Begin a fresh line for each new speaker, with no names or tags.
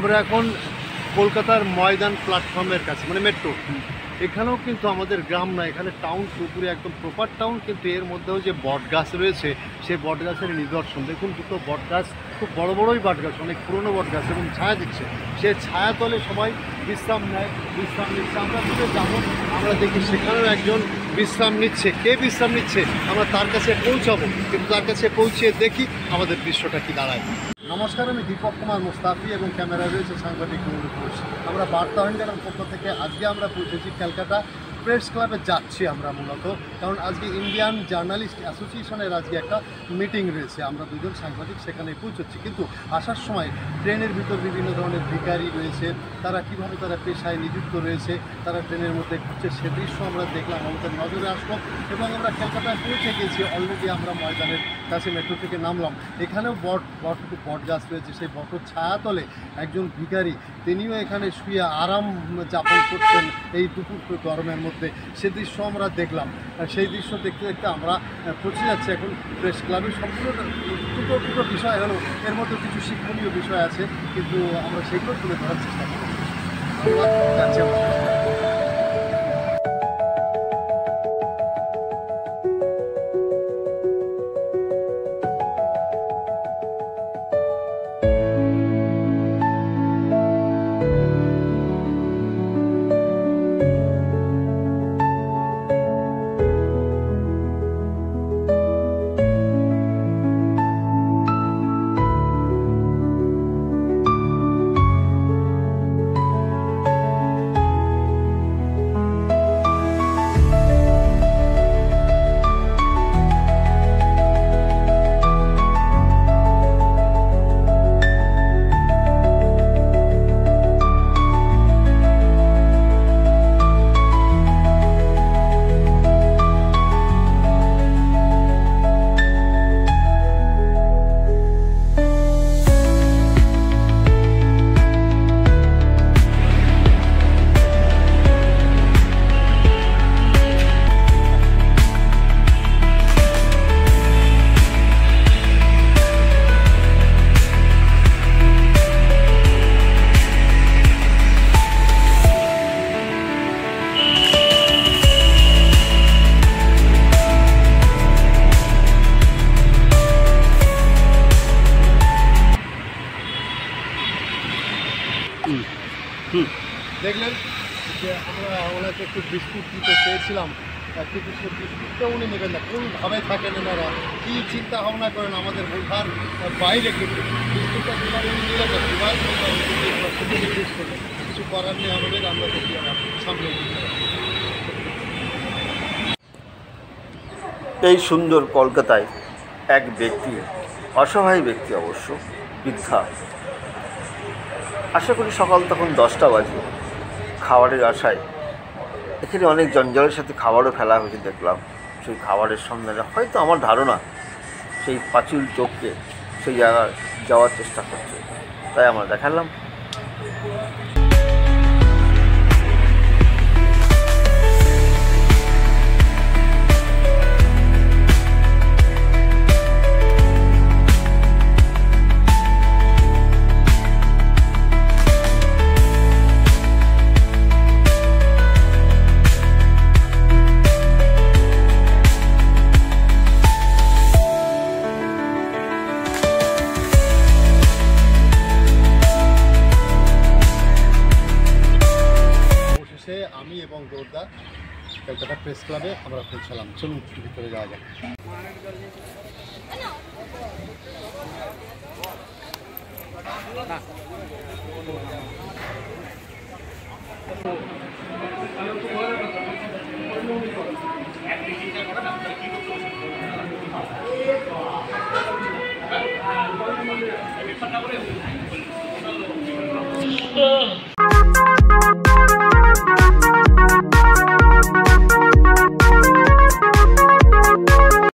আমরা এখন কলকাতার ময়দান প্ল্যাটফর্মের কাছে, মানে মেট্রো। এখানেও কিন্তু আমাদের গ্রাম না, এখানে টাউন, পুরোপুরি একদম প্রপার টাউন, কিন্তু এর মধ্যেও যে বট গাছ রয়েছে সেই বট গাছের নিদর্শন। দেখুন দুটো বট গাছ, খুব বড় বড়ই বট গাছ, অনেক পুরনো বট গাছ, এবং ছায়া দিচ্ছে। সেই ছায়া তলে সবাই বিশ্রাম নেয়, বিশ্রাম নিচ্ছে। আমরা দূরে যাবো, আমরা দেখি সেখানেও একজন বিশ্রাম নিচ্ছে। কে বিশ্রাম নিচ্ছে আমরা তার কাছে পৌঁছাবো, কিন্তু তার কাছে পৌঁছে দেখি আমাদের দৃশ্যটা কি দাঁড়ায়। নমস্কার, আমি দীপক কুমার মুস্তাফি এবং ক্যামেরা রয়েছে সাংবাদিক নুরুল ঘোষ। আমরা বার্তা ইন্ডিয়ার পক্ষ থেকে আজকে আমরা পৌঁছেছি ক্যালকাটা প্রেস ক্লাবে যাচ্ছি আমরা মূলত, কারণ আজকে ইন্ডিয়ান জার্নালিস্ট অ্যাসোসিয়েশনের আজকে একটা মিটিং রয়েছে। আমরা দুজন সাংবাদিক সেখানে পৌঁছচ্ছি, কিন্তু আসার সময় ট্রেনের ভিতর বিভিন্ন ধরনের ভিখারি রয়েছে, তারা কিভাবে তারা পেশায় নিযুক্ত রয়েছে, তারা ট্রেনের মধ্যে ঘুরছে, সে দৃশ্য আমরা দেখলাম, আমাদের নজরে আসলো। এবং আমরা ক্যালকাটায় পৌঁছে গেছি অলরেডি, আমরা ময়দানের কাছে মেট্রো থেকে নামলাম। এখানেও বট গাছ রয়েছে, সেই বটের ছায়াতলে একজন ভিখারি, তিনিও এখানে শুয়ে আরাম যাপন করছেন এই দুপুর গরমের মধ্যে। সে দৃশ্য আমরা দেখলাম। সেই দৃশ্য দেখতে দেখতে আমরা পৌঁছে যাচ্ছি এখন প্রেস ক্লাবে। সম্পূর্ণ দুটো বিষয় হলো, এর মধ্যে কিছু শিক্ষণীয় বিষয় আছে, কিন্তু আমরা সেগুলো তুলে ধরার চেষ্টা করব। আমরা যাচ্ছি আমরা। দেখলেন যে আমরা ওনাকে একটু বিস্কুট দিতে চেয়েছিলাম, কিন্তু সে বিস্কুটটা উনি নেবেন না। কোনভাবে থাকেন এনারা, কী চিন্তা ভাবনা করেন আমাদের বোঝার বাইরে, কিন্তু বিস্কুটটা দিলাম উনি নিলেন না। জিজ্ঞেস করলেন, কিছু করার নেই আমাদের, আমরা দেখি সামনে।
এই সুন্দর কলকাতায় এক ব্যক্তি, অসহায় ব্যক্তি অবশ্য, বৃদ্ধা, আশা করি সকাল তখন 10টা বাজে, খাবারের আশায় এখানে অনেক জঞ্জালের সাথে খাবারও ফেলা হয়েছে দেখলাম। সেই খাবারের সন্ধানে হয়তো আমার ধারণা সেই পাঁচিল চোখকে সেই জায়গায় যাওয়ার চেষ্টা করছে, তাই আমরা দেখালাম।
আমি এবং দৌড়দা কলকাতা প্রেস ক্লাবে আমরা পৌঁছালাম। চলুন ভিতরে যাওয়া যাক।